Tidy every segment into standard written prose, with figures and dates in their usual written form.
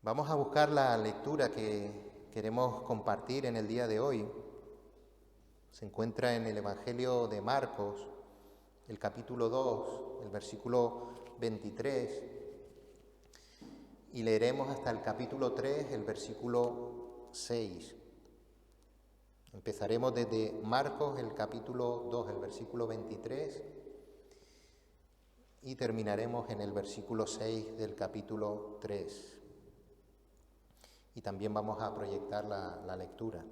Vamos a buscar la lectura que queremos compartir en el día de hoy. Se encuentra en el Evangelio de Marcos, el capítulo 2, el versículo 23, y leeremos hasta el capítulo 3, el versículo 6. Empezaremos desde Marcos, el capítulo 2, el versículo 23, y terminaremos en el versículo 6 del capítulo 3. Y también vamos a proyectar la lectura.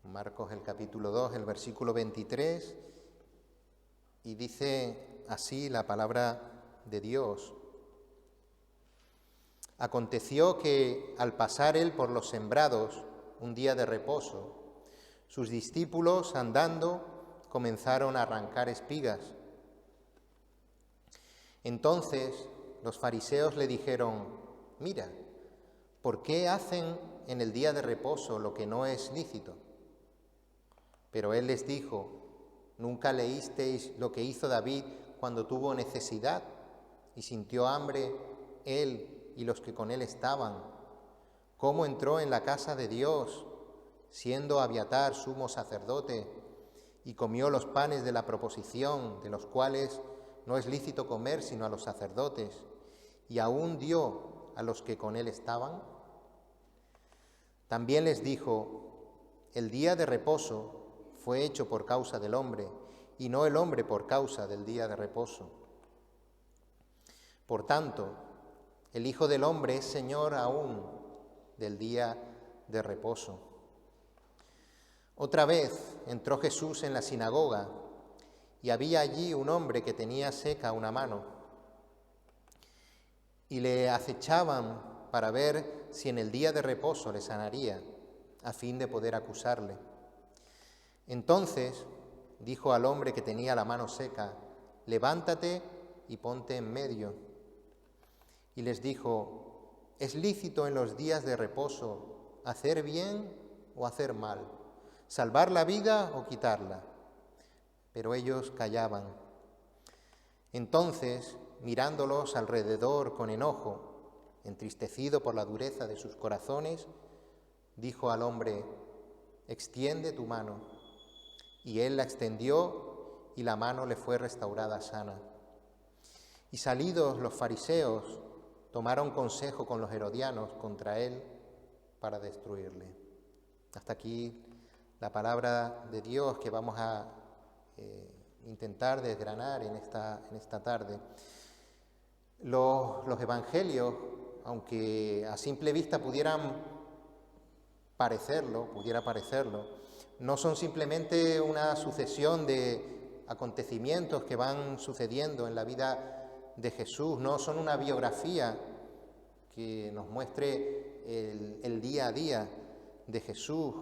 Marcos, el capítulo 2, el versículo 23, y dice así la palabra de Dios. Aconteció que al pasar él por los sembrados un día de reposo, sus discípulos andando comenzaron a arrancar espigas. Entonces los fariseos le dijeron: mira, ¿por qué hacen en el día de reposo lo que no es lícito? Pero él les dijo: ¿nunca leísteis lo que hizo David cuando tuvo necesidad y sintió hambre él y los que con él estaban? ¿Cómo entró en la casa de Dios, siendo Abiatar sumo sacerdote, y comió los panes de la proposición, de los cuales no es lícito comer sino a los sacerdotes, y aún dio a los que con él estaban? También les dijo: el día de reposo fue hecho por causa del hombre, y no el hombre por causa del día de reposo. Por tanto, el Hijo del Hombre es Señor aún del día de reposo. Otra vez entró Jesús en la sinagoga, y había allí un hombre que tenía seca una mano, y le acechaban para ver si en el día de reposo le sanaría, a fin de poder acusarle. Entonces dijo al hombre que tenía la mano seca: levántate y ponte en medio. Y les dijo: ¿es lícito en los días de reposo hacer bien o hacer mal, salvar la vida o quitarla? Pero ellos callaban. Entonces, mirándolos alrededor con enojo, entristecido por la dureza de sus corazones, dijo al hombre: extiende tu mano. Y él la extendió, y la mano le fue restaurada sana. Y salidos los fariseos, tomaron consejo con los herodianos contra él para destruirle. Hasta aquí la palabra de Dios que vamos a intentar desgranar en esta tarde. Los evangelios, aunque a simple vista pudiera parecerlo, no son simplemente una sucesión de acontecimientos que van sucediendo en la vida de Jesús, no son una biografía que nos muestre el día a día de Jesús.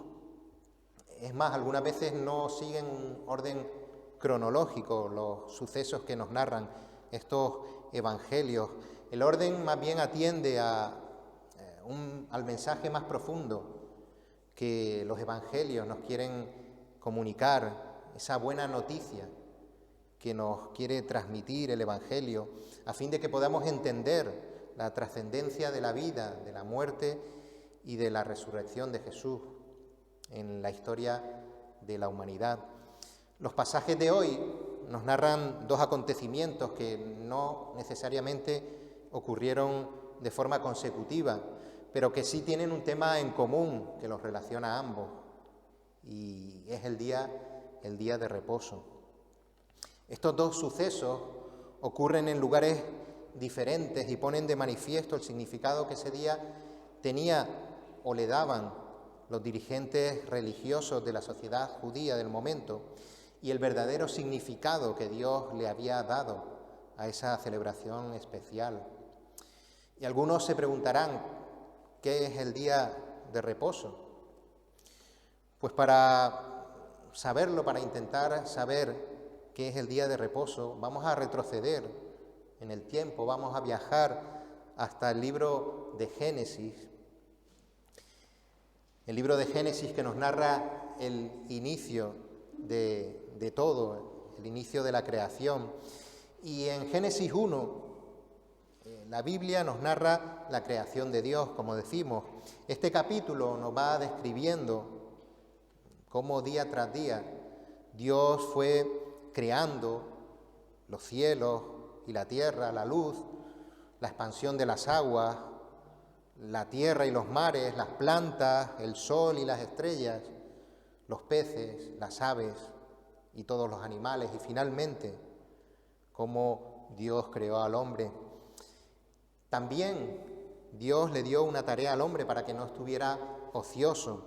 Es más, algunas veces no siguen un orden cronológico los sucesos que nos narran estos evangelios. El orden más bien atiende al mensaje más profundo que los evangelios nos quieren comunicar, esa buena noticia que nos quiere transmitir el evangelio, a fin de que podamos entender la trascendencia de la vida, de la muerte y de la resurrección de Jesús en la historia de la humanidad. Los pasajes de hoy nos narran dos acontecimientos que no necesariamente ocurrieron de forma consecutiva, pero que sí tienen un tema en común que los relaciona a ambos, y es el día de reposo. Estos dos sucesos ocurren en lugares diferentes y ponen de manifiesto el significado que ese día tenía o le daban los dirigentes religiosos de la sociedad judía del momento, y el verdadero significado que Dios le había dado a esa celebración especial. Y algunos se preguntarán: ¿qué es el día de reposo? Pues para saberlo, para intentar saber qué es el día de reposo, vamos a retroceder en el tiempo, vamos a viajar hasta el libro de Génesis. El libro de Génesis que nos narra el inicio de todo, el inicio de la creación. Y en Génesis 1, la Biblia nos narra la creación de Dios, como decimos. Este capítulo nos va describiendo cómo día tras día Dios fue creando los cielos y la tierra, la luz, la expansión de las aguas, la tierra y los mares, las plantas, el sol y las estrellas, los peces, las aves y todos los animales, y finalmente cómo Dios creó al hombre. También Dios le dio una tarea al hombre para que no estuviera ocioso: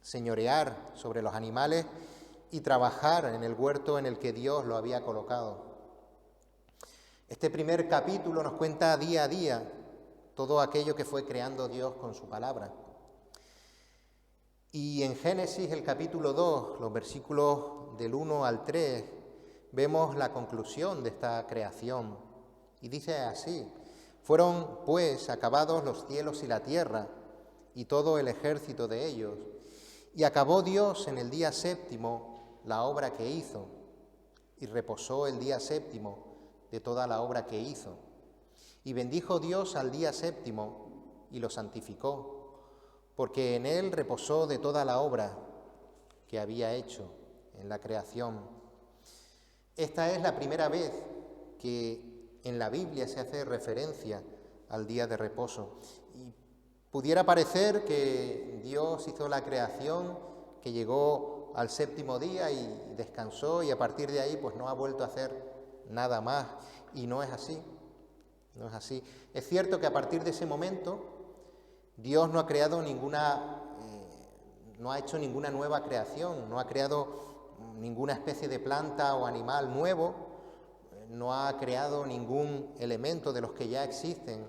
señorear sobre los animales y trabajar en el huerto en el que Dios lo había colocado. Este primer capítulo nos cuenta día a día todo aquello que fue creando Dios con su palabra. Y en Génesis, el capítulo 2, los versículos del 1 al 3, vemos la conclusión de esta creación. Y dice así: fueron pues acabados los cielos y la tierra, y todo el ejército de ellos. Y acabó Dios en el día séptimo la obra que hizo, y reposó el día séptimo de toda la obra que hizo. Y bendijo Dios al día séptimo, y lo santificó, porque en él reposó de toda la obra que había hecho en la creación. Esta es la primera vez que en la Biblia se hace referencia al día de reposo. Y pudiera parecer que Dios hizo la creación, que llegó al séptimo día y descansó, y a partir de ahí pues no ha vuelto a hacer nada más. Y no es así, no es así. Es cierto que a partir de ese momento Dios no ha creado no ha hecho ninguna nueva creación, no ha creado ninguna especie de planta o animal nuevo, no ha creado ningún elemento de los que ya existen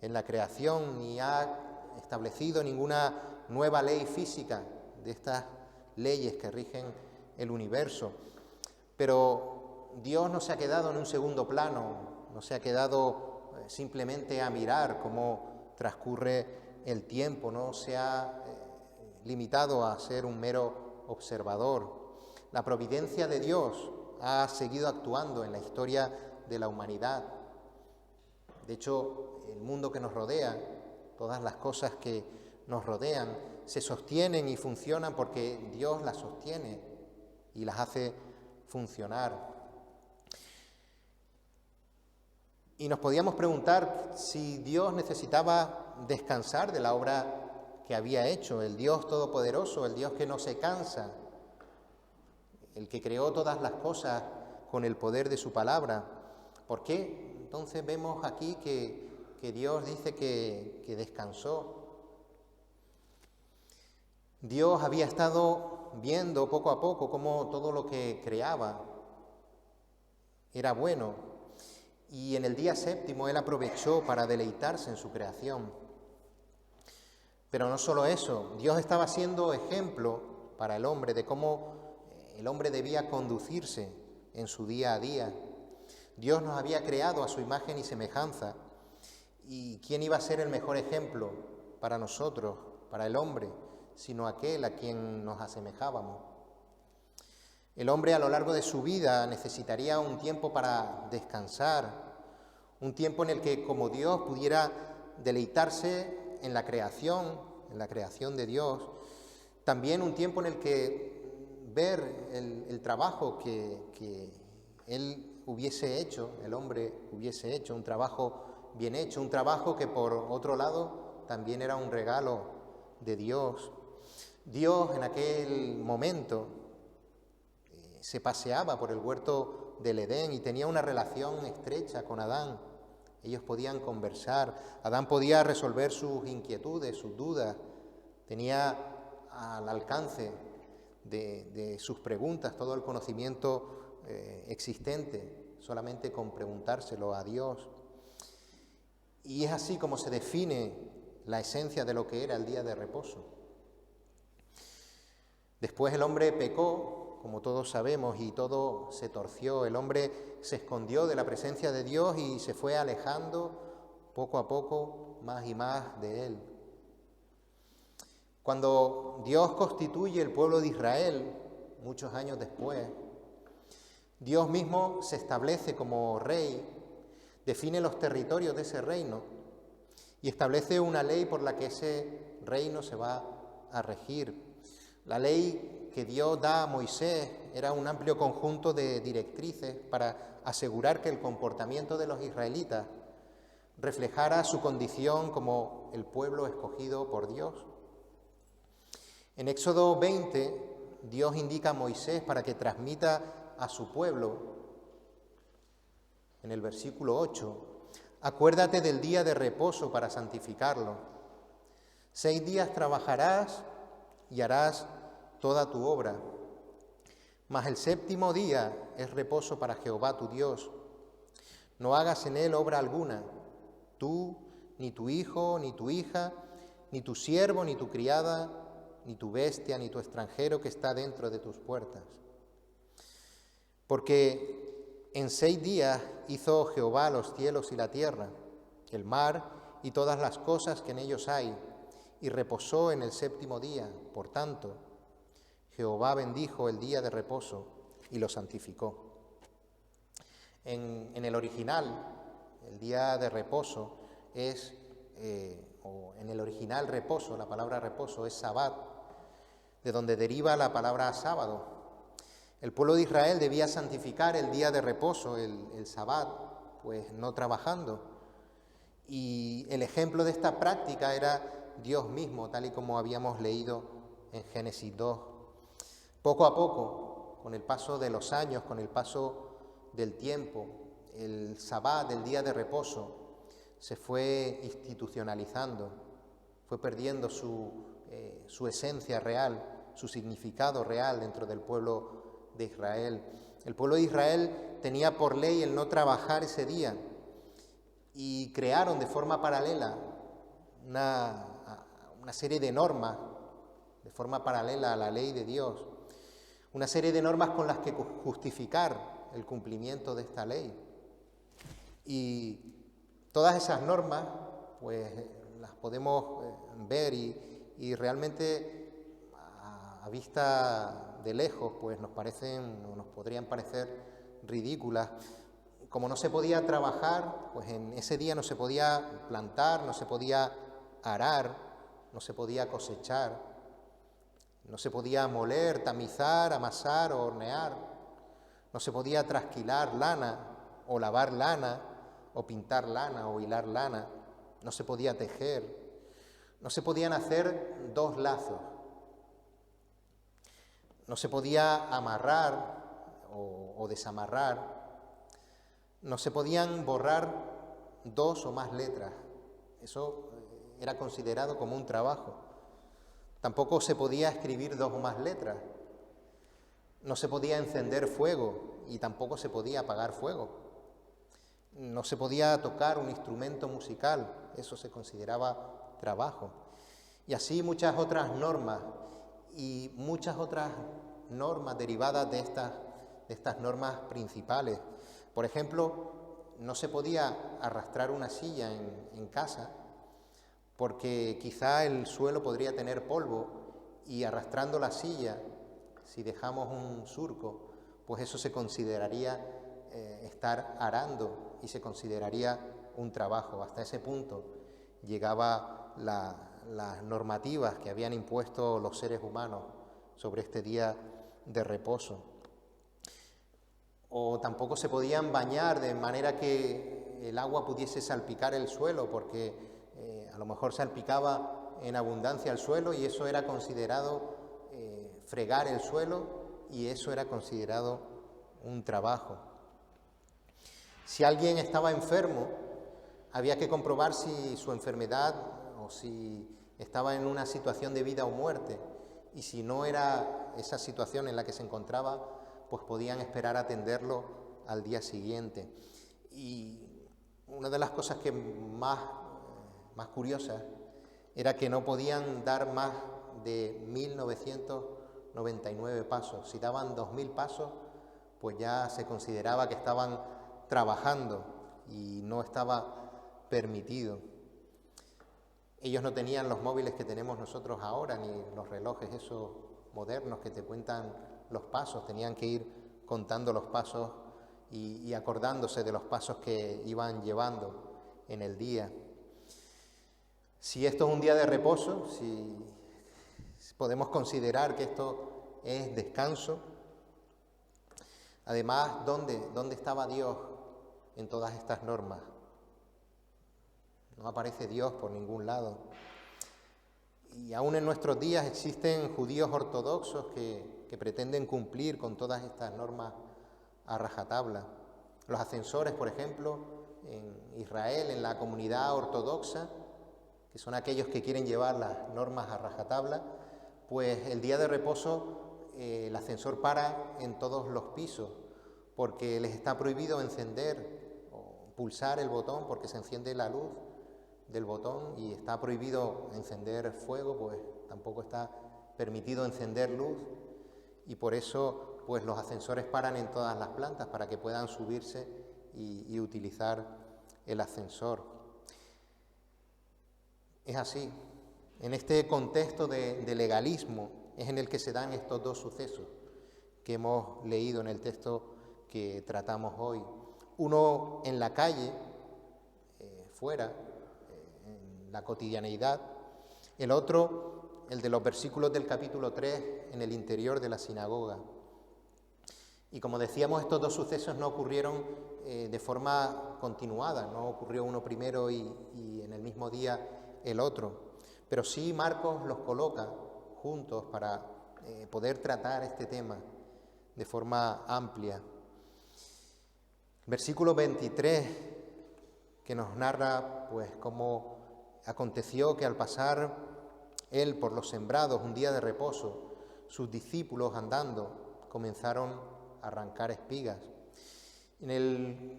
en la creación, ni ha establecido ninguna nueva ley física de estas leyes que rigen el universo. Pero Dios no se ha quedado en un segundo plano, no se ha quedado simplemente a mirar cómo transcurre el tiempo, no se ha limitado a ser un mero observador. La providencia de Dios ha seguido actuando en la historia de la humanidad. De hecho, el mundo que nos rodea, todas las cosas que nos rodean, se sostienen y funcionan porque Dios las sostiene y las hace funcionar. Y nos podíamos preguntar si Dios necesitaba descansar de la obra que había hecho, el Dios todopoderoso, el Dios que no se cansa, el que creó todas las cosas con el poder de su palabra. ¿Por qué? Entonces vemos aquí que Dios dice que descansó. Dios había estado viendo poco a poco cómo todo lo que creaba era bueno, y en el día séptimo Él aprovechó para deleitarse en su creación. Pero no solo eso, Dios estaba siendo ejemplo para el hombre de cómo el hombre debía conducirse en su día a día. Dios nos había creado a su imagen y semejanza, y ¿quién iba a ser el mejor ejemplo para nosotros, para el hombre, sino aquel a quien nos asemejábamos? El hombre a lo largo de su vida necesitaría un tiempo para descansar, un tiempo en el que, como Dios, pudiera deleitarse en la creación de Dios, también un tiempo en el que ver el trabajo que Él hubiese hecho, el hombre hubiese hecho, un trabajo bien hecho, un trabajo que por otro lado también era un regalo de Dios. Dios en aquel momento se paseaba por el huerto del Edén y tenía una relación estrecha con Adán. Ellos podían conversar, Adán podía resolver sus inquietudes, sus dudas, tenía al alcance de sus preguntas todo el conocimiento existente, solamente con preguntárselo a Dios. Y es así como se define la esencia de lo que era el día de reposo. Después el hombre pecó, como todos sabemos, y todo se torció. El hombre se escondió de la presencia de Dios y se fue alejando poco a poco más y más de Él. Cuando Dios constituye el pueblo de Israel, muchos años después, Dios mismo se establece como rey, define los territorios de ese reino y establece una ley por la que ese reino se va a regir. La ley que Dios da a Moisés era un amplio conjunto de directrices para asegurar que el comportamiento de los israelitas reflejara su condición como el pueblo escogido por Dios. En Éxodo 20, Dios indica a Moisés para que transmita a su pueblo, en el versículo 8, acuérdate del día de reposo para santificarlo. 6 días trabajarás y harás toda tu obra, mas el 7º día es reposo para Jehová tu Dios. No hagas en él obra alguna, tú, ni tu hijo, ni tu hija, ni tu siervo, ni tu criada, ni tu bestia, ni tu extranjero que está dentro de tus puertas. Porque en 6 días hizo Jehová los cielos y la tierra, el mar y todas las cosas que en ellos hay, y reposó en el 7º día. Por tanto, Jehová bendijo el día de reposo y lo santificó. En el original, el día de reposo es, o en el original reposo, la palabra reposo es sabbat, de donde deriva la palabra sábado. El pueblo de Israel debía santificar el día de reposo, el sabbat, pues no trabajando. Y el ejemplo de esta práctica era Dios mismo, tal y como habíamos leído en Génesis 2. Poco a poco, con el paso de los años, con el paso del tiempo, el sabbat, el día de reposo, se fue institucionalizando, fue perdiendo su esencia real, su significado real dentro del pueblo de Israel. El pueblo de Israel tenía por ley el no trabajar ese día y crearon de forma paralela una serie de normas, de forma paralela a la ley de Dios, una serie de normas con las que justificar el cumplimiento de esta ley. Y todas esas normas, pues las podemos ver y realmente a vista de lejos, pues nos parecen o nos podrían parecer ridículas. Como no se podía trabajar, pues en ese día no se podía plantar, no se podía arar, no se podía cosechar, no se podía moler, tamizar, amasar o hornear, no se podía trasquilar lana o lavar lana o pintar lana o hilar lana, no se podía tejer, no se podían hacer 2 lazos, no se podía amarrar o desamarrar, no se podían borrar 2 o más letras, eso era considerado como un trabajo. Tampoco se podía escribir 2 o más letras, no se podía encender fuego y tampoco se podía apagar fuego, no se podía tocar un instrumento musical, eso se consideraba trabajo. Y así muchas otras normas y muchas otras normas derivadas de estas normas principales. Por ejemplo, no se podía arrastrar una silla en casa porque quizá el suelo podría tener polvo y arrastrando la silla, si dejamos un surco, pues eso se consideraría estar arando y se consideraría un trabajo. Hasta ese punto llegaba las normativas que habían impuesto los seres humanos sobre este día de reposo. O tampoco se podían bañar de manera que el agua pudiese salpicar el suelo, porque a lo mejor salpicaba en abundancia el suelo y eso era considerado fregar el suelo y eso era considerado un trabajo. Si alguien estaba enfermo, había que comprobar si su enfermedad o si estaba en una situación de vida o muerte, y si no era esa situación en la que se encontraba, pues podían esperar a atenderlo al día siguiente. Y una de las cosas que más curiosas era que no podían dar más de 1999 pasos. Si daban 2000 pasos, pues ya se consideraba que estaban trabajando y no estaba permitido. Ellos no tenían los móviles que tenemos nosotros ahora, ni los relojes esos modernos que te cuentan los pasos, tenían que ir contando los pasos y acordándose de los pasos que iban llevando en el día. Si esto es un día de reposo, si podemos considerar que esto es descanso, además, ¿dónde estaba Dios en todas estas normas? No aparece Dios por ningún lado. Y aún en nuestros días existen judíos ortodoxos que pretenden cumplir con todas estas normas a rajatabla. Los ascensores, por ejemplo, en Israel, en la comunidad ortodoxa, que son aquellos que quieren llevar las normas a rajatabla, pues el día de reposo el ascensor para en todos los pisos, porque les está prohibido encender o pulsar el botón, porque se enciende la luz del botón, y está prohibido encender fuego, pues tampoco está permitido encender luz, y por eso pues los ascensores paran en todas las plantas para que puedan subirse y utilizar el ascensor. Es así. En este contexto de legalismo es en el que se dan estos dos sucesos que hemos leído en el texto que tratamos hoy. Uno en la calle, fuera, en la cotidianeidad. El otro, el de los versículos del capítulo 3, en el interior de la sinagoga. Y como decíamos, estos dos sucesos no ocurrieron de forma continuada, no ocurrió uno primero y en el mismo día el otro. Pero sí Marcos los coloca juntos para poder tratar este tema de forma amplia. Versículo 23, que nos narra pues cómo aconteció que al pasar él por los sembrados un día de reposo, sus discípulos andando comenzaron a arrancar espigas. En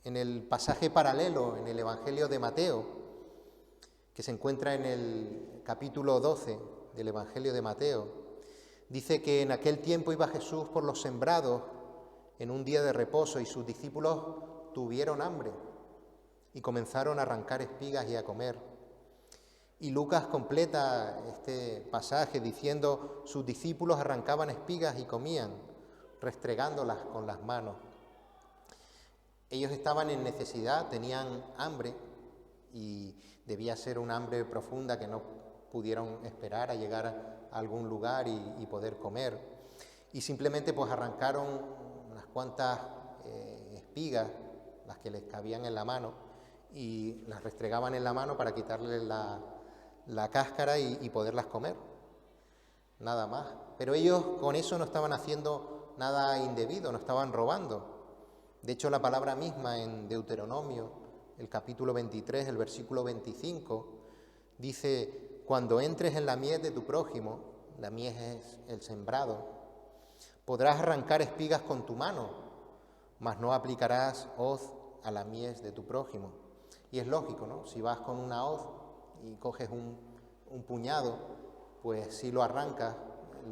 el pasaje paralelo, en el Evangelio de Mateo, que se encuentra en el capítulo 12 del Evangelio de Mateo, dice que en aquel tiempo iba Jesús por los sembrados en un día de reposo y sus discípulos tuvieron hambre y comenzaron a arrancar espigas y a comer. Y Lucas completa este pasaje diciendo: sus discípulos arrancaban espigas y comían, restregándolas con las manos. Ellos estaban en necesidad, tenían hambre, y debía ser un hambre profunda que no pudieron esperar a llegar a algún lugar y poder comer. Y simplemente pues arrancaron unas cuantas espigas, las que les cabían en la mano, y las restregaban en la mano para quitarles la cáscara y poderlas comer. Nada más. Pero ellos con eso no estaban haciendo nada indebido, no estaban robando. De hecho, la palabra misma en Deuteronomio, el capítulo 23, el versículo 25, dice: cuando entres en la mies de tu prójimo, la mies es el sembrado, podrás arrancar espigas con tu mano, mas no aplicarás hoz a la mies de tu prójimo. Y es lógico, ¿no? Si vas con una hoz y coges un puñado, pues si lo arrancas,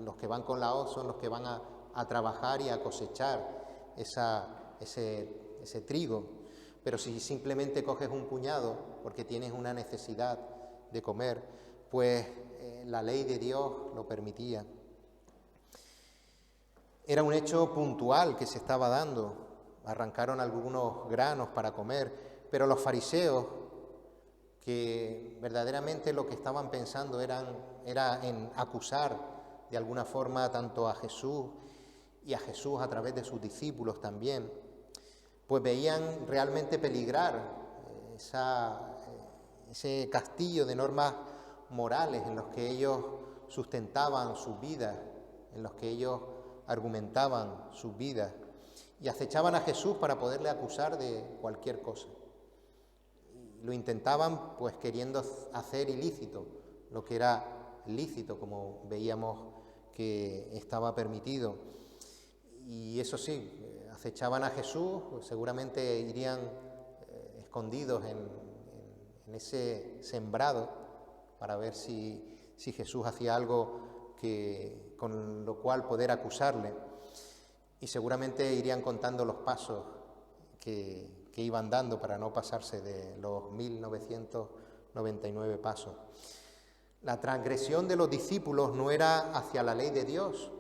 los que van con la hoz son los que van a trabajar y a cosechar ese trigo. Pero si simplemente coges un puñado porque tienes una necesidad de comer, pues la ley de Dios lo permitía. Era un hecho puntual que se estaba dando. Arrancaron algunos granos para comer, pero los fariseos, que verdaderamente lo que estaban pensando era en acusar de alguna forma tanto a Jesús y a Jesús a través de sus discípulos también, pues veían realmente peligrar ese castillo de normas morales en los que ellos sustentaban sus vidas, en los que ellos argumentaban sus vidas, y acechaban a Jesús para poderle acusar de cualquier cosa. Y lo intentaban pues queriendo hacer ilícito lo que era lícito, como veíamos que estaba permitido. Y eso sí, acechaban a Jesús, pues seguramente irían escondidos en ese sembrado para ver si Jesús hacía algo con lo cual poder acusarle, y seguramente irían contando los pasos que iban dando para no pasarse de los 1999 pasos. La transgresión de los discípulos no era hacia la ley de Dios,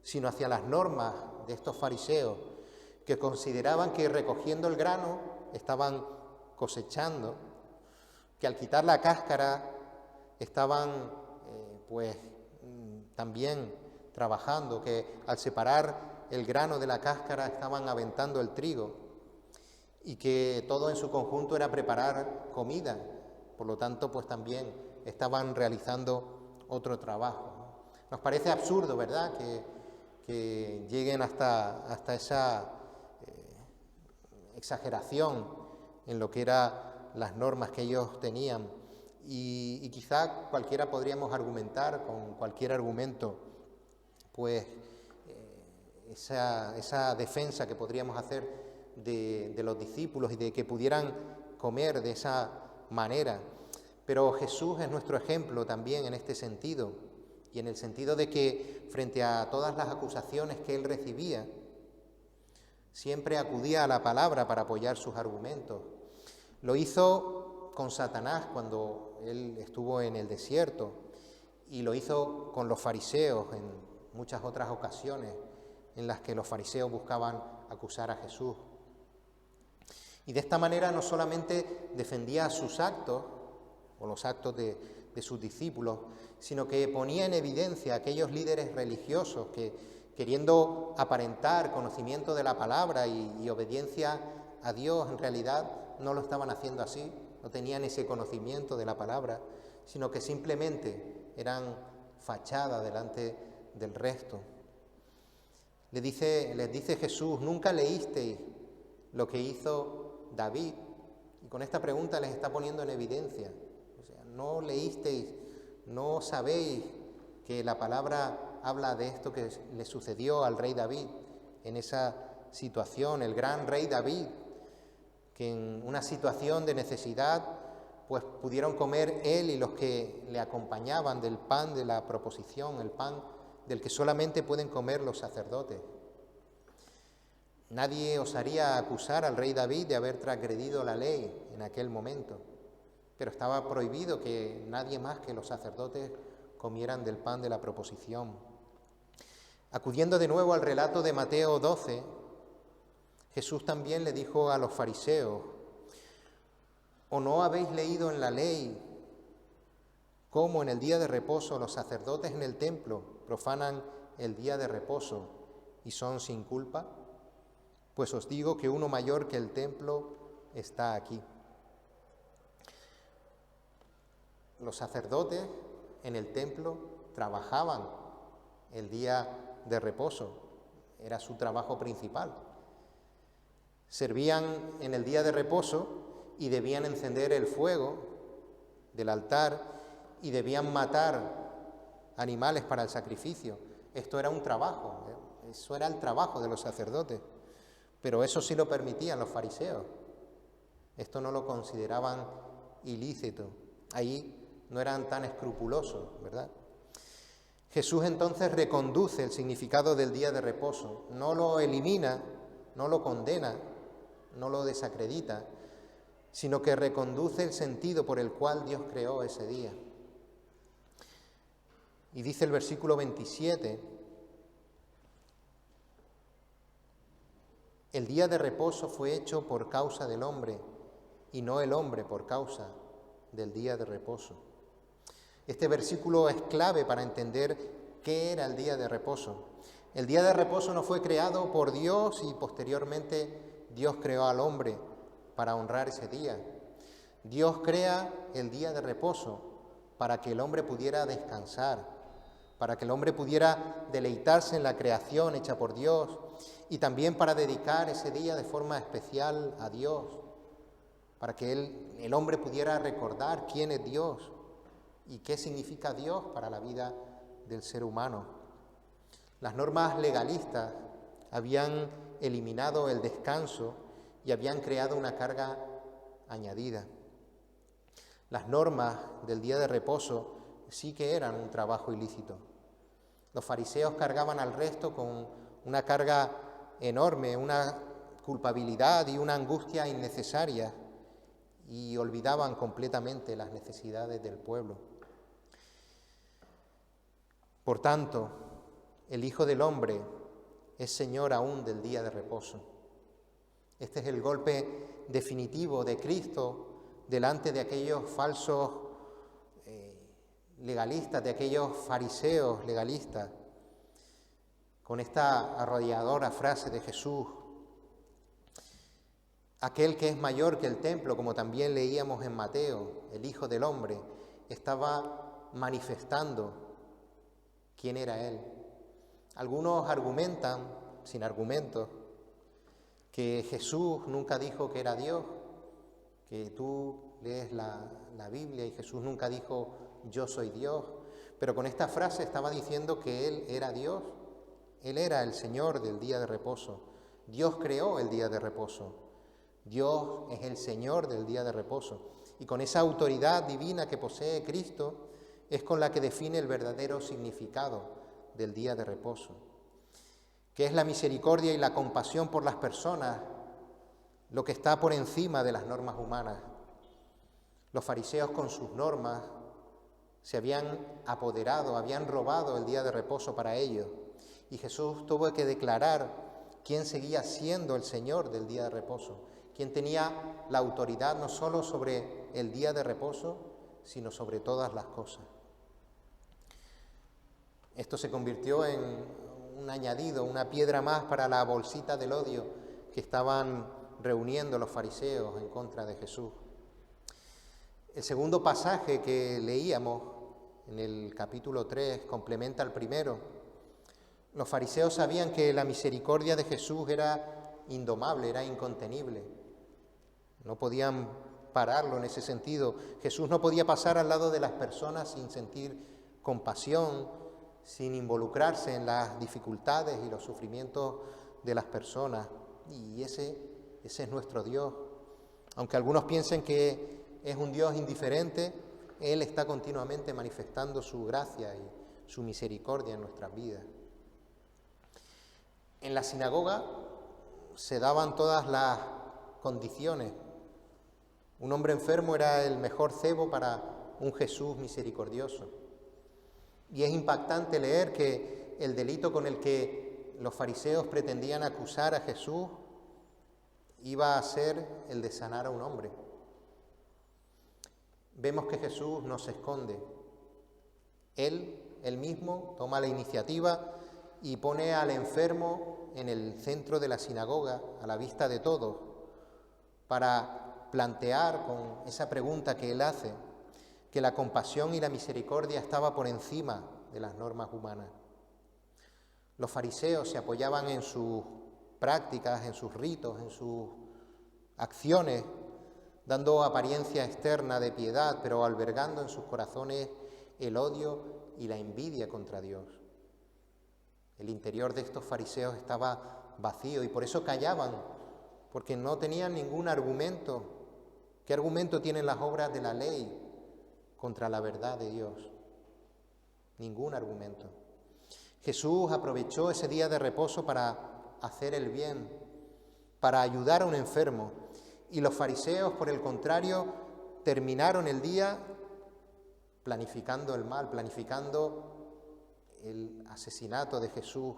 sino hacia las normas de estos fariseos, que consideraban que recogiendo el grano estaban cosechando, que al quitar la cáscara estaban también trabajando, que al separar el grano de la cáscara estaban aventando el trigo y que todo en su conjunto era preparar comida. Por lo tanto, pues también estaban realizando otro trabajo, ¿no? Nos parece absurdo, ¿verdad?, que lleguen hasta esa exageración en lo que eran las normas que ellos tenían. Y quizá cualquiera podríamos argumentar con cualquier argumento, pues esa defensa que podríamos hacer de los discípulos y de que pudieran comer de esa manera. Pero Jesús es nuestro ejemplo también en este sentido, y en el sentido de que frente a todas las acusaciones que él recibía, siempre acudía a la palabra para apoyar sus argumentos. Lo hizo con Satanás cuando él estuvo en el desierto, y lo hizo con los fariseos en muchas otras ocasiones en las que los fariseos buscaban acusar a Jesús. Y de esta manera no solamente defendía sus actos, o los actos de sus discípulos, sino que ponía en evidencia a aquellos líderes religiosos que, queriendo aparentar conocimiento de la palabra y obediencia a Dios, en realidad no lo estaban haciendo así, no tenían ese conocimiento de la palabra, sino que simplemente eran fachada delante del resto. Les dice Jesús: ¿nunca leísteis lo que hizo David? Y con esta pregunta les está poniendo en evidencia. O sea, ¿no leísteis, no sabéis que la palabra habla de esto que le sucedió al rey David en esa situación? El gran rey David, que en una situación de necesidad, pues pudieron comer él y los que le acompañaban del pan de la proposición, el pan del que solamente pueden comer los sacerdotes. Nadie osaría acusar al rey David de haber transgredido la ley en aquel momento, pero estaba prohibido que nadie más que los sacerdotes comieran del pan de la proposición. Acudiendo de nuevo al relato de Mateo 12, Jesús también le dijo a los fariseos: ¿o no habéis leído en la ley cómo en el día de reposo los sacerdotes en el templo profanan el día de reposo y son sin culpa? Pues os digo que uno mayor que el templo está aquí. Los sacerdotes en el templo trabajaban el día de reposo, era su trabajo principal. Servían en el día de reposo y debían encender el fuego del altar y debían matar animales para el sacrificio. Esto era un trabajo, eso era el trabajo de los sacerdotes, pero eso sí lo permitían los fariseos. Esto no lo consideraban ilícito. Ahí no eran tan escrupulosos, ¿verdad? Jesús entonces reconduce el significado del día de reposo, no lo elimina, no lo condena, no lo desacredita, sino que reconduce el sentido por el cual Dios creó ese día. Y dice el versículo 27, el día de reposo fue hecho por causa del hombre y no el hombre por causa del día de reposo. Este versículo es clave para entender qué era el día de reposo. El día de reposo no fue creado por Dios y posteriormente Dios creó al hombre para honrar ese día. Dios crea el día de reposo para que el hombre pudiera descansar, para que el hombre pudiera deleitarse en la creación hecha por Dios y también para dedicar ese día de forma especial a Dios, para que el hombre pudiera recordar quién es Dios y qué significa Dios para la vida del ser humano. Las normas legalistas habían eliminado el descanso y habían creado una carga añadida. Las normas del día de reposo sí que eran un trabajo ilícito. Los fariseos cargaban al resto con una carga enorme, una culpabilidad y una angustia innecesaria, y olvidaban completamente las necesidades del pueblo. Por tanto, el Hijo del Hombre es Señor aún del día de reposo. Este es el golpe definitivo de Cristo delante de aquellos falsos legalistas, de aquellos fariseos legalistas, con esta arrolladora frase de Jesús: aquel que es mayor que el templo, como también leíamos en Mateo, el Hijo del Hombre, estaba manifestando quién era Él. Algunos argumentan, sin argumentos, que Jesús nunca dijo que era Dios, que tú lees la Biblia y Jesús nunca dijo yo soy Dios, pero con esta frase estaba diciendo que Él era Dios, Él era el Señor del día de reposo. Dios creó el día de reposo, Dios es el Señor del día de reposo, y con esa autoridad divina que posee Cristo es con la que define el verdadero significado del día de reposo, que es la misericordia y la compasión por las personas, lo que está por encima de las normas humanas. Los fariseos con sus normas se habían apoderado, habían robado el día de reposo para ellos, y Jesús tuvo que declarar quién seguía siendo el Señor del día de reposo, quién tenía la autoridad no solo sobre el día de reposo, sino sobre todas las cosas. Esto se convirtió en un añadido, una piedra más para la bolsita del odio que estaban reuniendo los fariseos en contra de Jesús. El segundo pasaje que leíamos en el capítulo 3 complementa al primero. Los fariseos sabían que la misericordia de Jesús era indomable, era incontenible. No podían pararlo en ese sentido. Jesús no podía pasar al lado de las personas sin sentir compasión, sin involucrarse en las dificultades y los sufrimientos de las personas. Y ese es nuestro Dios. Aunque algunos piensen que es un Dios indiferente, Él está continuamente manifestando su gracia y su misericordia en nuestras vidas. En la sinagoga se daban todas las condiciones. Un hombre enfermo era el mejor cebo para un Jesús misericordioso. Y es impactante leer que el delito con el que los fariseos pretendían acusar a Jesús iba a ser el de sanar a un hombre. Vemos que Jesús no se esconde. Él mismo toma la iniciativa y pone al enfermo en el centro de la sinagoga, a la vista de todos, para plantear con esa pregunta que él hace, que la compasión y la misericordia estaba por encima de las normas humanas. Los fariseos se apoyaban en sus prácticas, en sus ritos, en sus acciones, dando apariencia externa de piedad, pero albergando en sus corazones el odio y la envidia contra Dios. El interior de estos fariseos estaba vacío y por eso callaban, porque no tenían ningún argumento. ¿Qué argumento tienen las obras de la ley contra la verdad de Dios? Ningún argumento. Jesús aprovechó ese día de reposo para hacer el bien, para ayudar a un enfermo, y los fariseos, por el contrario, terminaron el día planificando el mal, planificando el asesinato de Jesús,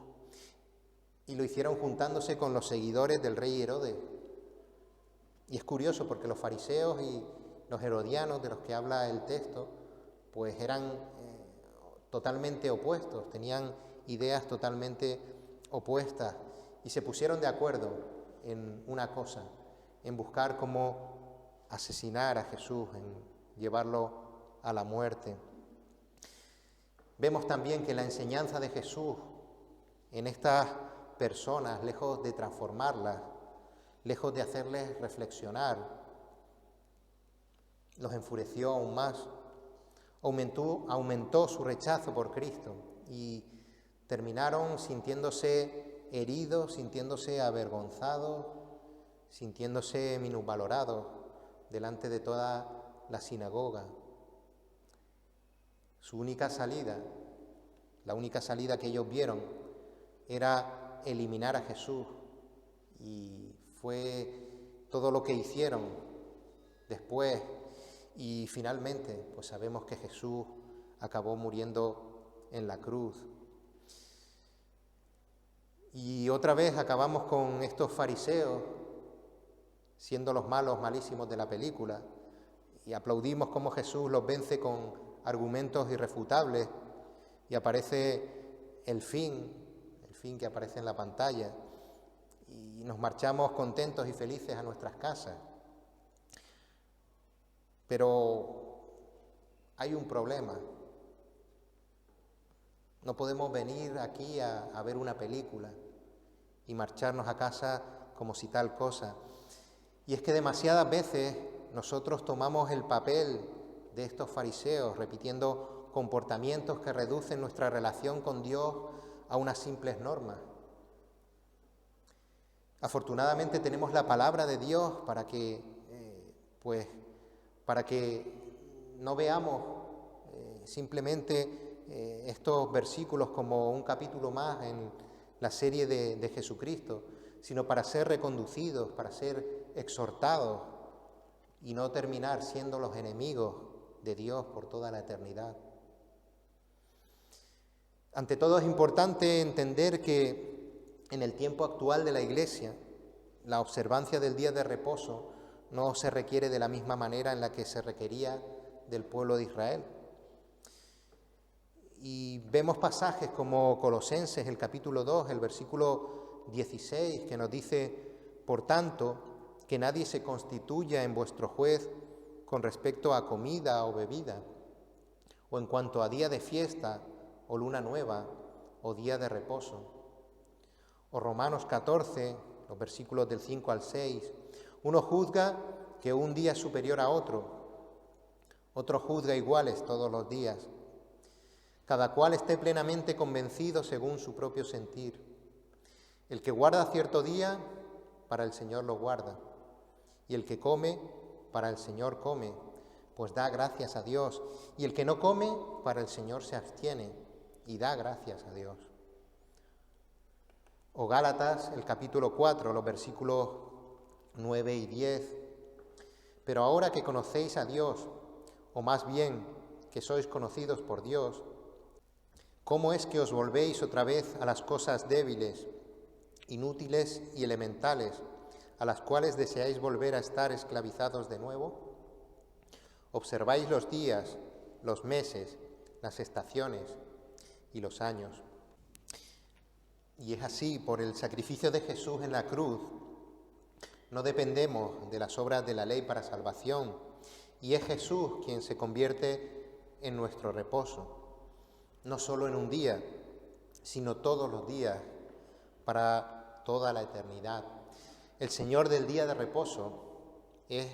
y lo hicieron juntándose con los seguidores del rey Herodes. Y es curioso porque los fariseos y los herodianos de los que habla el texto, pues eran totalmente opuestos, tenían ideas totalmente opuestas y se pusieron de acuerdo en una cosa, en buscar cómo asesinar a Jesús, en llevarlo a la muerte. Vemos también que la enseñanza de Jesús en estas personas, lejos de transformarlas, lejos de hacerles reflexionar, los enfureció aún más, aumentó su rechazo por Cristo y terminaron sintiéndose heridos, sintiéndose avergonzados, sintiéndose minusvalorados delante de toda la sinagoga. Su única salida, la única salida que ellos vieron era eliminar a Jesús, y fue todo lo que hicieron después, y finalmente pues sabemos que Jesús acabó muriendo en la cruz. Y otra vez acabamos con estos fariseos, siendo los malos malísimos de la película, y aplaudimos cómo Jesús los vence con argumentos irrefutables, y aparece el fin que aparece en la pantalla, y nos marchamos contentos y felices a nuestras casas. Pero hay un problema. No podemos venir aquí a ver una película y marcharnos a casa como si tal cosa. Y es que demasiadas veces nosotros tomamos el papel de estos fariseos, repitiendo comportamientos que reducen nuestra relación con Dios a unas simples normas. Afortunadamente tenemos la palabra de Dios para que no veamos simplemente estos versículos como un capítulo más en la serie de Jesucristo, sino para ser reconducidos, para ser exhortados y no terminar siendo los enemigos de Dios por toda la eternidad. Ante todo es importante entender que en el tiempo actual de la Iglesia, la observancia del día de reposo no se requiere de la misma manera en la que se requería del pueblo de Israel. Y vemos pasajes como Colosenses, el capítulo 2, el versículo 16, que nos dice: por tanto, que nadie se constituya en vuestro juez con respecto a comida o bebida, o en cuanto a día de fiesta, o luna nueva, o día de reposo. O Romanos 14, los versículos del 5 al 6, uno juzga que un día es superior a otro juzga iguales todos los días. Cada cual esté plenamente convencido según su propio sentir. El que guarda cierto día, para el Señor lo guarda, y el que come, para el Señor come, pues da gracias a Dios, y el que no come, para el Señor se abstiene, y da gracias a Dios. O Gálatas, el capítulo 4, los versículos 9 y 10. Pero ahora que conocéis a Dios, o más bien que sois conocidos por Dios, ¿cómo es que os volvéis otra vez a las cosas débiles, inútiles y elementales, a las cuales deseáis volver a estar esclavizados de nuevo? Observáis los días, los meses, las estaciones y los años. Y es así, por el sacrificio de Jesús en la cruz, no dependemos de las obras de la ley para salvación, y es Jesús quien se convierte en nuestro reposo, no solo en un día, sino todos los días, para toda la eternidad. El Señor del día de reposo es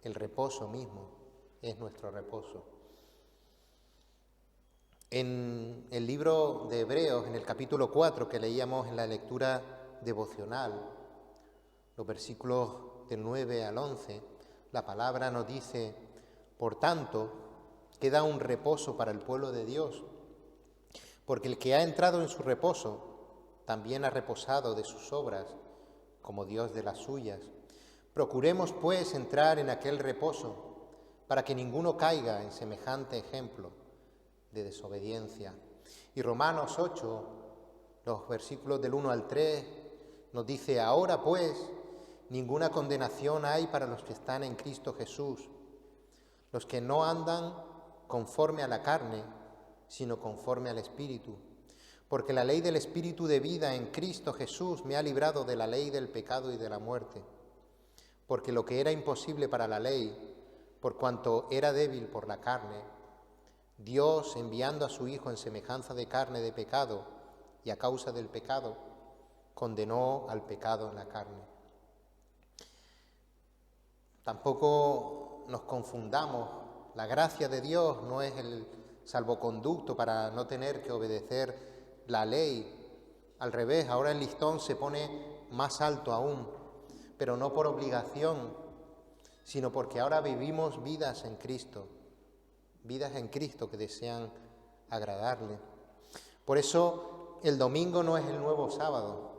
el reposo mismo, es nuestro reposo. En el libro de Hebreos, en el capítulo 4, que leíamos en la lectura devocional, los versículos del 9 al 11, la palabra nos dice: por tanto, queda un reposo para el pueblo de Dios, porque el que ha entrado en su reposo también ha reposado de sus obras, como Dios de las suyas. Procuremos, pues, entrar en aquel reposo, para que ninguno caiga en semejante ejemplo de desobediencia. Y Romanos 8, los versículos del 1 al 3, nos dice: ahora, pues, ninguna condenación hay para los que están en Cristo Jesús, los que no andan conforme a la carne, sino conforme al Espíritu. Porque la ley del Espíritu de vida en Cristo Jesús me ha librado de la ley del pecado y de la muerte. Porque lo que era imposible para la ley, por cuanto era débil por la carne, Dios, enviando a su Hijo en semejanza de carne de pecado, y a causa del pecado, condenó al pecado en la carne. Tampoco nos confundamos, la gracia de Dios no es el salvoconducto para no tener que obedecer la ley. Al revés, ahora el listón se pone más alto aún, pero no por obligación, sino porque ahora vivimos vidas en Cristo que desean agradarle. Por eso el domingo no es el nuevo sábado,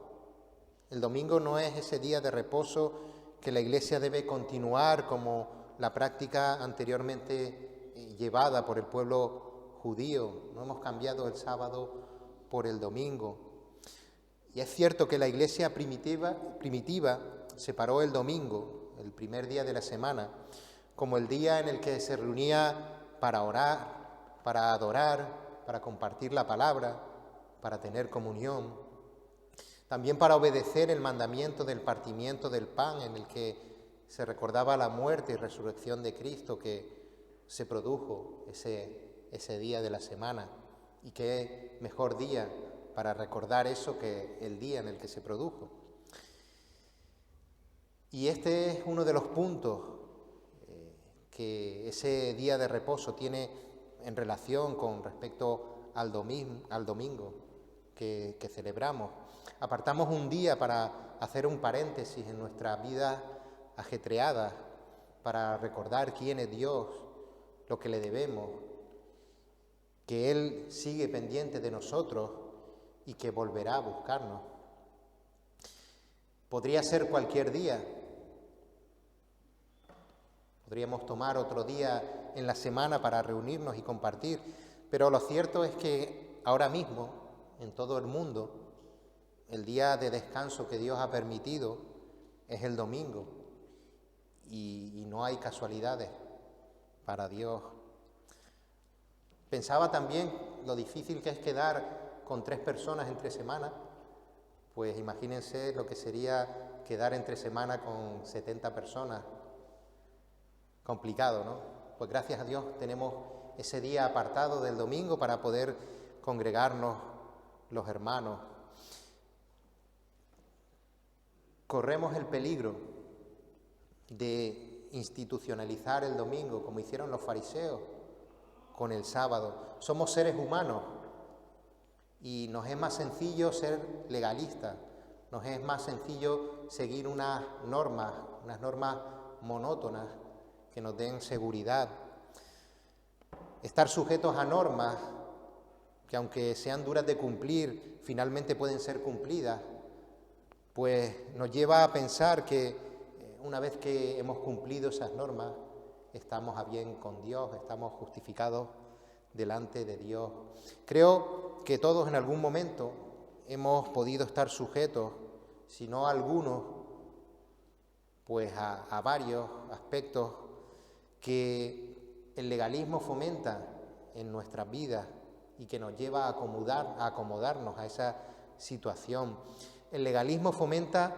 el domingo no es ese día de reposo que la Iglesia debe continuar como la práctica anteriormente llevada por el pueblo judío. No hemos cambiado el sábado por el domingo. Y es cierto que la iglesia primitiva separó el domingo, el primer día de la semana, como el día en el que se reunía para orar, para adorar, para compartir la palabra, para tener comunión. También para obedecer el mandamiento del partimiento del pan, en el que se recordaba la muerte y resurrección de Cristo que se produjo ese día de la semana. Y qué mejor día para recordar eso que el día en el que se produjo. Y este es uno de los puntos que ese día de reposo tiene en relación con respecto al domingo que celebramos. Apartamos un día para hacer un paréntesis en nuestra vida ajetreada, para recordar quién es Dios, lo que le debemos, que Él sigue pendiente de nosotros y que volverá a buscarnos. Podría ser cualquier día. Podríamos tomar otro día en la semana para reunirnos y compartir, pero lo cierto es que ahora mismo, en todo el mundo, el día de descanso que Dios ha permitido es el domingo y no hay casualidades para Dios. Pensaba también lo difícil que es quedar con 3 personas entre semana, pues imagínense lo que sería quedar entre semana con 70 personas. Complicado, ¿no? Pues gracias a Dios tenemos ese día apartado del domingo para poder congregarnos los hermanos. Corremos el peligro de institucionalizar el domingo, como hicieron los fariseos con el sábado. Somos seres humanos y nos es más sencillo ser legalistas, nos es más sencillo seguir unas normas monótonas que nos den seguridad. Estar sujetos a normas que, aunque sean duras de cumplir, finalmente pueden ser cumplidas, pues nos lleva a pensar que una vez que hemos cumplido esas normas, estamos a bien con Dios, estamos justificados delante de Dios. Creo que todos en algún momento hemos podido estar sujetos, si no a algunos, pues a varios aspectos que el legalismo fomenta en nuestras vidas y que nos lleva a acomodarnos a esa situación. El legalismo fomenta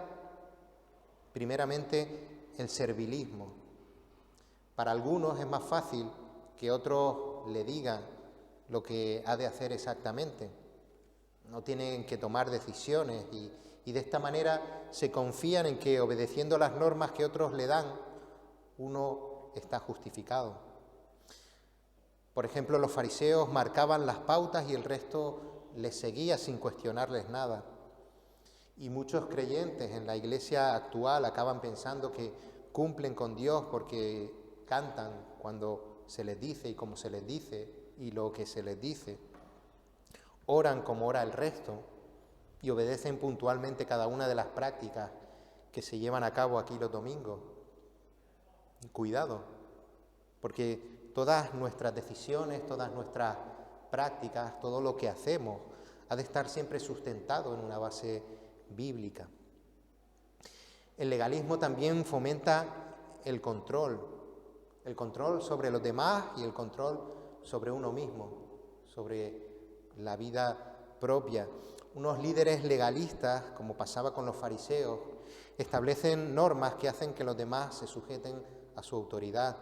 primeramente el servilismo. Para algunos es más fácil que otros le digan lo que ha de hacer exactamente. No tienen que tomar decisiones y de esta manera se confían en que obedeciendo las normas que otros le dan, uno está justificado. Por ejemplo, los fariseos marcaban las pautas y el resto les seguía sin cuestionarles nada. Y muchos creyentes en la iglesia actual acaban pensando que cumplen con Dios porque cantan cuando se les dice y como se les dice y lo que se les dice. Oran como ora el resto y obedecen puntualmente cada una de las prácticas que se llevan a cabo aquí los domingos. Cuidado, porque todas nuestras decisiones, todas nuestras prácticas, todo lo que hacemos ha de estar siempre sustentado en una base bíblica. El legalismo también fomenta el control sobre los demás y el control sobre uno mismo, sobre la vida propia. Unos líderes legalistas, como pasaba con los fariseos, establecen normas que hacen que los demás se sujeten a su autoridad.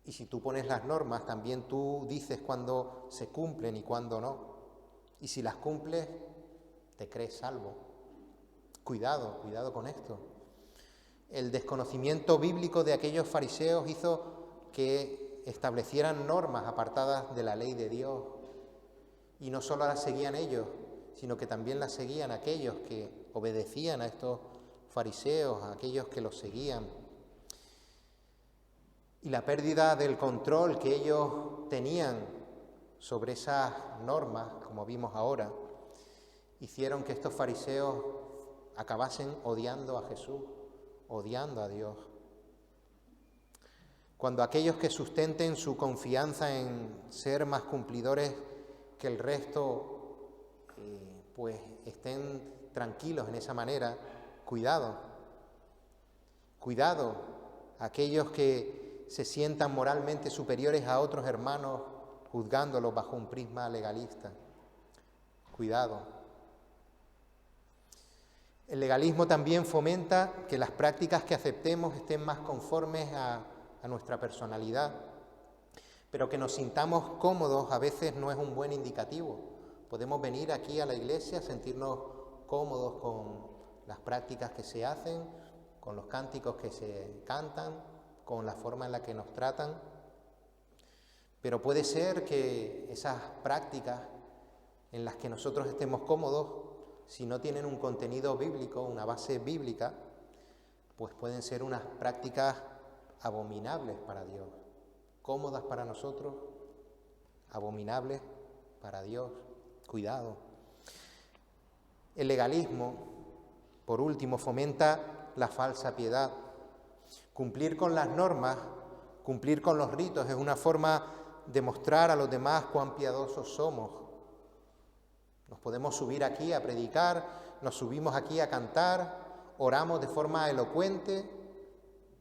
Y si tú pones las normas, también tú dices cuándo se cumplen y cuándo no. Y si las cumples, te crees salvo. Cuidado con esto. El desconocimiento bíblico de aquellos fariseos hizo que establecieran normas apartadas de la ley de Dios. Y no solo las seguían ellos, sino que también las seguían aquellos que obedecían a estos fariseos, a aquellos que los seguían. Y la pérdida del control que ellos tenían sobre esas normas, como vimos ahora, hicieron que estos fariseos acabasen odiando a Jesús, odiando a Dios. Cuando aquellos que sustenten su confianza en ser más cumplidores que el resto, pues estén tranquilos en esa manera, cuidado. Cuidado a aquellos que se sientan moralmente superiores a otros hermanos, juzgándolos bajo un prisma legalista. Cuidado. El legalismo también fomenta que las prácticas que aceptemos estén más conformes a nuestra personalidad, pero que nos sintamos cómodos a veces no es un buen indicativo. Podemos venir aquí a la iglesia, sentirnos cómodos con las prácticas que se hacen, con los cánticos que se cantan, con la forma en la que nos tratan, pero puede ser que esas prácticas en las que nosotros estemos cómodos, si no tienen un contenido bíblico, una base bíblica, pues pueden ser unas prácticas abominables para Dios, cómodas para nosotros, abominables para Dios. Cuidado. El legalismo, por último, fomenta la falsa piedad. Cumplir con las normas, cumplir con los ritos es una forma de mostrar a los demás cuán piadosos somos. Nos podemos subir aquí a predicar, nos subimos aquí a cantar, oramos de forma elocuente,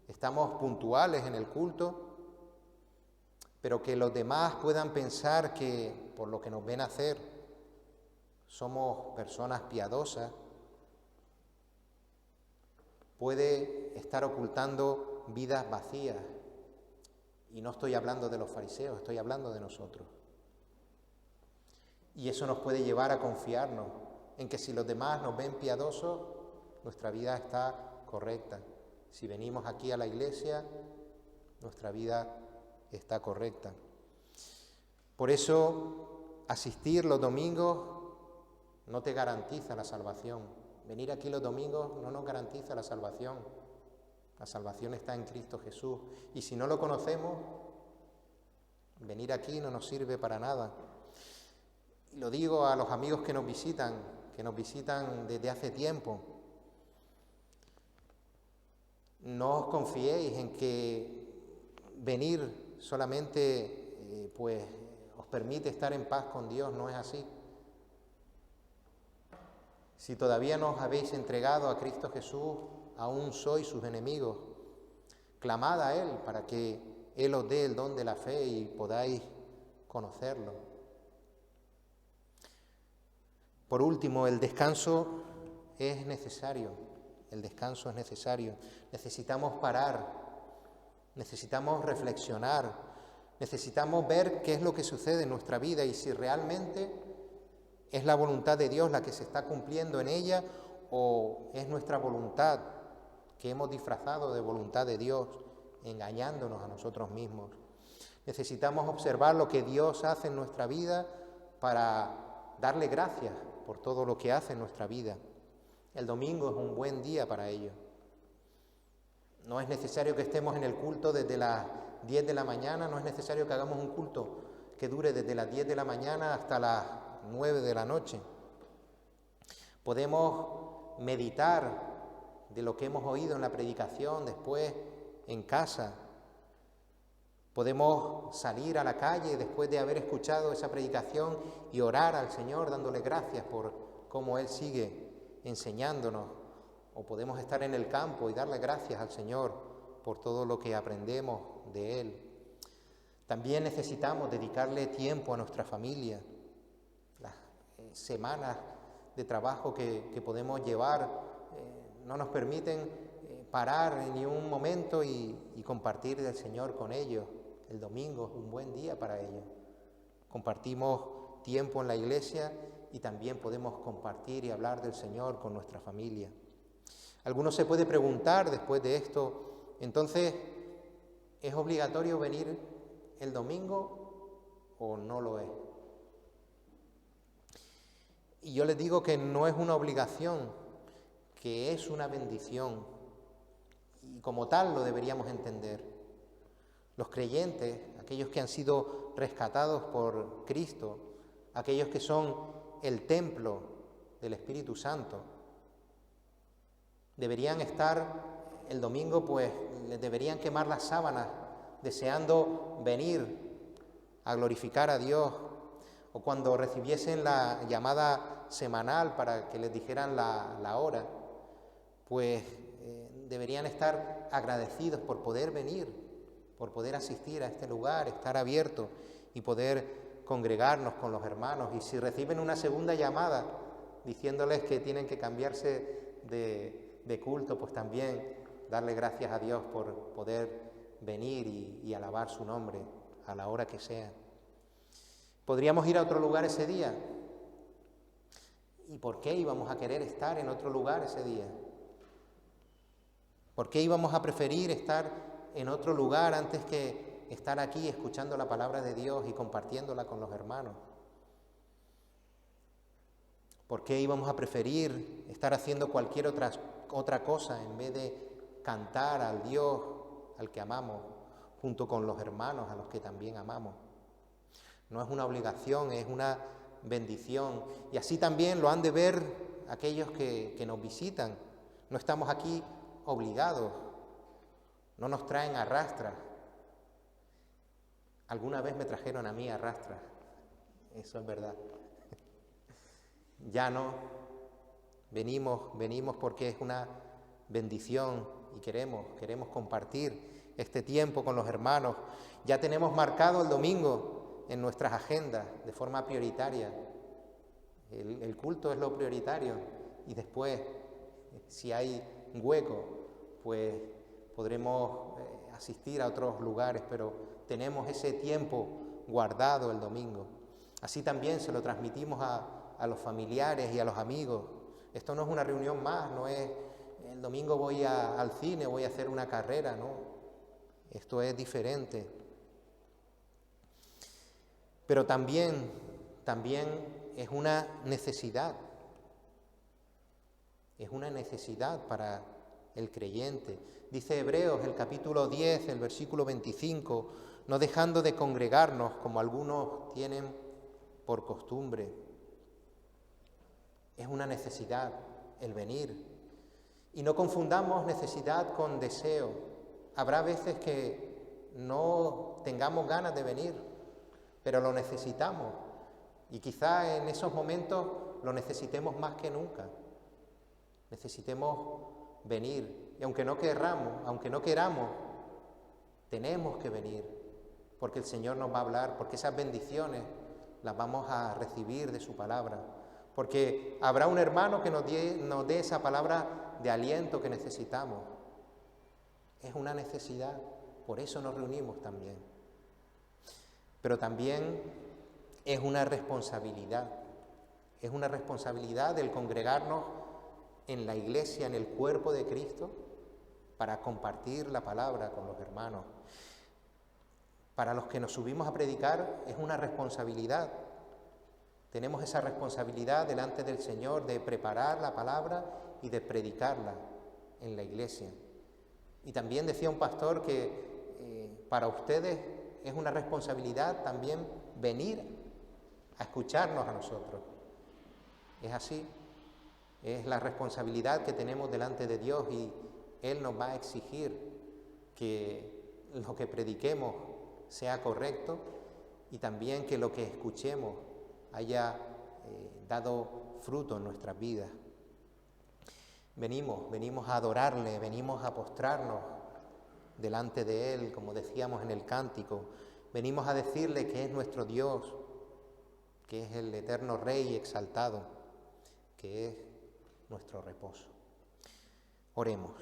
estamos puntuales en el culto, pero que los demás puedan pensar que por lo que nos ven hacer somos personas piadosas, puede estar ocultando vidas vacías. Y no estoy hablando de los fariseos, estoy hablando de nosotros. Y eso nos puede llevar a confiarnos en que si los demás nos ven piadosos, nuestra vida está correcta. Si venimos aquí a la iglesia, nuestra vida está correcta. Por eso, asistir los domingos no te garantiza la salvación. Venir aquí los domingos no nos garantiza la salvación. La salvación está en Cristo Jesús. Y si no lo conocemos, venir aquí no nos sirve para nada. Y lo digo a los amigos que nos visitan desde hace tiempo. No os confiéis en que venir solamente pues os permite estar en paz con Dios, no es así. Si todavía no os habéis entregado a Cristo Jesús, aún sois sus enemigos. Clamad a Él para que Él os dé el don de la fe y podáis conocerlo. Por último, el descanso es necesario. El descanso es necesario. Necesitamos parar, necesitamos reflexionar, necesitamos ver qué es lo que sucede en nuestra vida y si realmente es la voluntad de Dios la que se está cumpliendo en ella o es nuestra voluntad que hemos disfrazado de voluntad de Dios, engañándonos a nosotros mismos. Necesitamos observar lo que Dios hace en nuestra vida para darle gracias por todo lo que hace en nuestra vida. El domingo es un buen día para ello. No es necesario que estemos en el culto desde las 10 de la mañana, no es necesario que hagamos un culto que dure desde las 10 de la mañana hasta las 9 de la noche. Podemos meditar de lo que hemos oído en la predicación después en casa. Podemos salir a la calle después de haber escuchado esa predicación y orar al Señor dándole gracias por cómo Él sigue enseñándonos. O podemos estar en el campo y darle gracias al Señor por todo lo que aprendemos de Él. También necesitamos dedicarle tiempo a nuestra familia. Las semanas de trabajo que podemos llevar no nos permiten parar en ni un momento y compartir del Señor con ellos. El domingo es un buen día para ello. Compartimos tiempo en la iglesia y también podemos compartir y hablar del Señor con nuestra familia. Algunos se puede preguntar después de esto, entonces, ¿es obligatorio venir el domingo o no lo es? Y yo les digo que no es una obligación, que es una bendición. Y como tal lo deberíamos entender. Los creyentes, aquellos que han sido rescatados por Cristo, aquellos que son el templo del Espíritu Santo, deberían estar el domingo, pues les deberían quemar las sábanas, deseando venir a glorificar a Dios, o cuando recibiesen la llamada semanal para que les dijeran la hora, pues deberían estar agradecidos por poder venir, por poder asistir a este lugar, estar abierto y poder congregarnos con los hermanos. Y si reciben una segunda llamada diciéndoles que tienen que cambiarse de culto, pues también darle gracias a Dios por poder venir y alabar su nombre a la hora que sea. ¿Podríamos ir a otro lugar ese día? ¿Y por qué íbamos a querer estar en otro lugar ese día? ¿Por qué íbamos a preferir estar en otro lugar antes que estar aquí escuchando la palabra de Dios y compartiéndola con los hermanos? ¿Por qué íbamos a preferir estar haciendo cualquier otra cosa en vez de cantar al Dios al que amamos, junto con los hermanos a los que también amamos? No es una obligación, es una bendición. Y así también lo han de ver aquellos que nos visitan. No estamos aquí obligados, no nos traen a rastras. Alguna vez me trajeron a mí a rastras, eso es verdad. Ya no, venimos porque es una bendición y queremos compartir este tiempo con los hermanos. Ya tenemos marcado el domingo en nuestras agendas de forma prioritaria. El culto es lo prioritario y después, si hay hueco, pues podremos asistir a otros lugares, pero tenemos ese tiempo guardado el domingo. Así también se lo transmitimos a los familiares y a los amigos. Esto no es una reunión más, no es el domingo voy al cine, voy a hacer una carrera, no. Esto es diferente. Pero también es una necesidad. Es una necesidad para el creyente. Dice Hebreos, el capítulo 10, el versículo 25, no dejando de congregarnos como algunos tienen por costumbre. Es una necesidad el venir. Y no confundamos necesidad con deseo. Habrá veces que no tengamos ganas de venir, pero lo necesitamos. Y quizá en esos momentos lo necesitemos más que nunca. Necesitemos venir. Y aunque no queramos, tenemos que venir. Porque el Señor nos va a hablar, porque esas bendiciones las vamos a recibir de su palabra. Porque habrá un hermano que nos dé esa palabra de aliento que necesitamos. Es una necesidad, por eso nos reunimos también. Pero también es una responsabilidad el congregarnos en la iglesia, en el cuerpo de Cristo, para compartir la palabra con los hermanos. Para los que nos subimos a predicar es una responsabilidad. Tenemos esa responsabilidad delante del Señor de preparar la palabra y de predicarla en la iglesia. Y también decía un pastor que para ustedes es una responsabilidad también venir a escucharnos a nosotros. Es así, es la responsabilidad que tenemos delante de Dios y Él nos va a exigir que lo que prediquemos sea correcto y también que lo que escuchemos haya dado fruto en nuestras vidas. Venimos a adorarle, venimos a postrarnos delante de Él, como decíamos en el cántico. Venimos a decirle que es nuestro Dios, que es el eterno Rey exaltado, que es nuestro reposo. Oremos.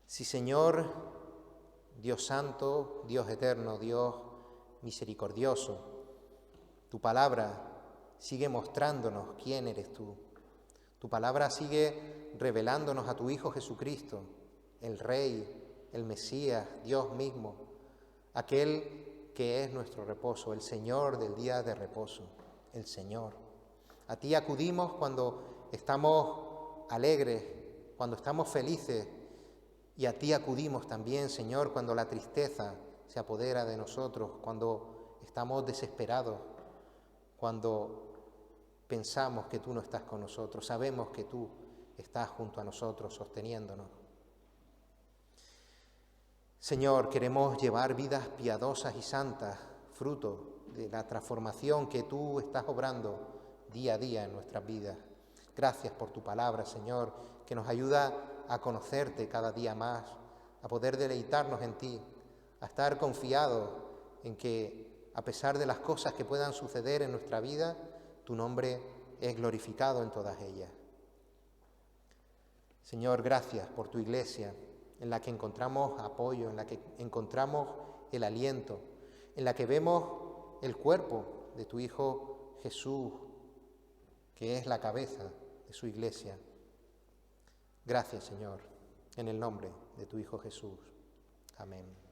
Sí, Señor, Dios santo, Dios eterno, Dios misericordioso, tu palabra sigue mostrándonos quién eres tú. Tu palabra sigue revelándonos a tu Hijo Jesucristo, el Rey, el Mesías, Dios mismo, aquel que es nuestro reposo, el Señor del día de reposo, el Señor. A ti acudimos cuando estamos alegres, cuando estamos felices, y a ti acudimos también, Señor, cuando la tristeza se apodera de nosotros, cuando estamos desesperados, cuando pensamos que tú no estás con nosotros, sabemos que tú estás junto a nosotros sosteniéndonos. Señor, queremos llevar vidas piadosas y santas, fruto de la transformación que tú estás obrando día a día en nuestras vidas. Gracias por tu palabra, Señor, que nos ayuda a conocerte cada día más, a poder deleitarnos en ti, a estar confiados en que, a pesar de las cosas que puedan suceder en nuestra vida, tu nombre es glorificado en todas ellas. Señor, gracias por tu Iglesia, en la que encontramos apoyo, en la que encontramos el aliento, en la que vemos el cuerpo de tu Hijo Jesús, que es la cabeza de su Iglesia. Gracias, Señor, en el nombre de tu Hijo Jesús. Amén.